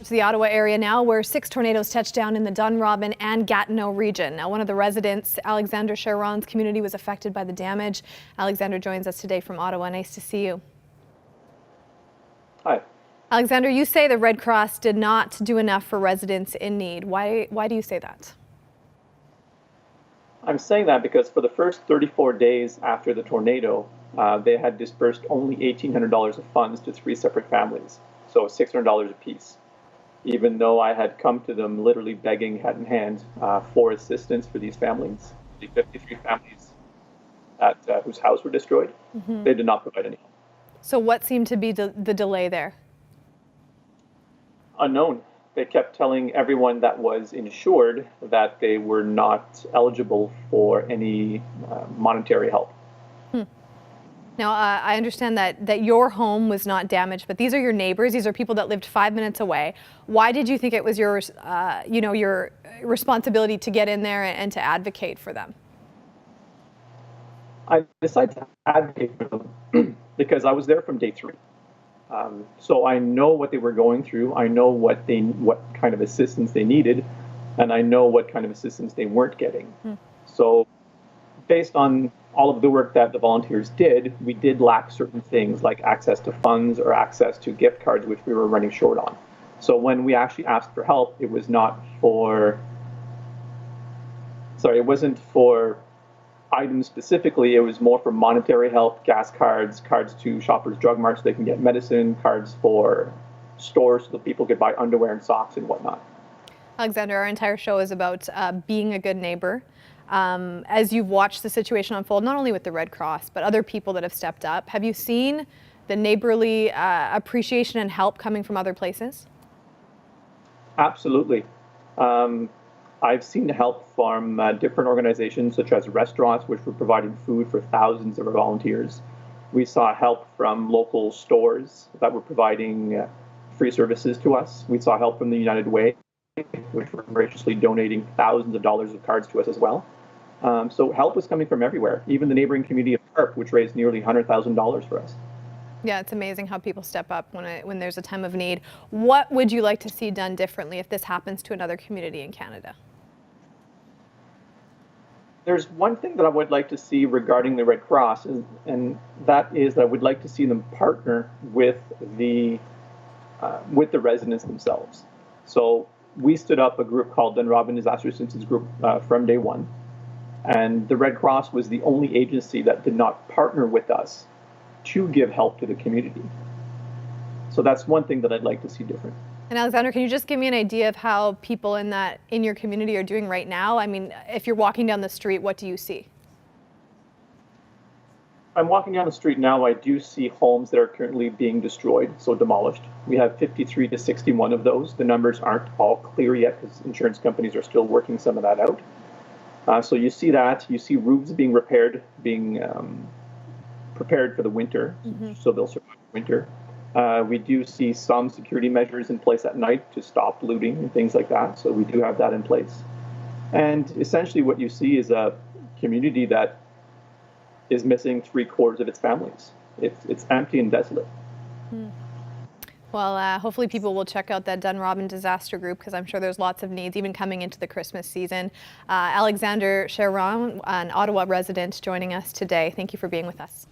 to the Ottawa area now, where 6 tornadoes touched down in the Dunrobin and Gatineau region. Now, one of the residents, Alexandre Charron's community, was affected by the damage. Alexandre joins us today from Ottawa. Nice to see you. Hi. Alexandre, you say the Red Cross did not do enough for residents in need. Why do you say that? I'm saying that because for the first 34 days after the tornado, they had dispersed only $1,800 of funds to 3 separate families, so $600 apiece. Even though I had come to them literally begging hand in hand for assistance for these families, the 53 families whose houses were destroyed, they did not provide any help. So what seemed to be the delay there? Unknown. They kept telling everyone that was insured that they were not eligible for any monetary help. Now, I understand that your home was not damaged, but these are your neighbors. These are people that lived 5 minutes away. Why did you think it was your responsibility to get in there and to advocate for them? I decided to advocate for them because I was there from day 3. So I know what they were going through. I know what kind of assistance they needed, and I know what kind of assistance they weren't getting. So based on all of the work that the volunteers did, we did lack certain things like access to funds or access to gift cards, which we were running short on. So when we actually asked for help, it was not for, it wasn't for items specifically, it was more for monetary help, gas cards, cards to Shoppers Drug Mart so they can get medicine, cards for stores so that people could buy underwear and socks and whatnot. Alexandre, our entire show is about being a good neighbor. As you've watched the situation unfold, not only with the Red Cross, but other people that have stepped up, have you seen the neighborly appreciation and help coming from other places? Absolutely. I've seen help from different organizations such as restaurants, which were providing food for thousands of our volunteers. We saw help from local stores that were providing free services to us. We saw help from the United Way, which were graciously donating thousands of dollars of cards to us as well. So help was coming from everywhere, even the neighboring community of Harp, which raised nearly $100,000 for us. Yeah, it's amazing how people step up when there's a time of need. What would you like to see done differently if this happens to another community in Canada? There's one thing that I would like to see regarding the Red Cross, and that is that I would like to see them partner with the residents themselves. So we stood up a group called Dunrobin Disaster Assistance Group from day 1, and the Red Cross was the only agency that did not partner with us to give help to the community. So that's one thing that I'd like to see different. And Alexandre, can you just give me an idea of how people in your community are doing right now? I mean, if you're walking down the street, what do you see? I'm walking down the street now. I do see homes that are currently being destroyed, so demolished. We have 53 to 61 of those. The numbers aren't all clear yet because insurance companies are still working some of that out. So you see that. You see roofs being repaired, being prepared for the winter, so they'll survive the winter. We do see some security measures in place at night to stop looting and things like that. So we do have that in place. And essentially what you see is a community that is missing 3/4 of its families. It's empty and desolate. Well, hopefully people will check out that Dunrobin Disaster Group because I'm sure there's lots of needs, even coming into the Christmas season. Alexandre Charron, an Ottawa resident, joining us today. Thank you for being with us.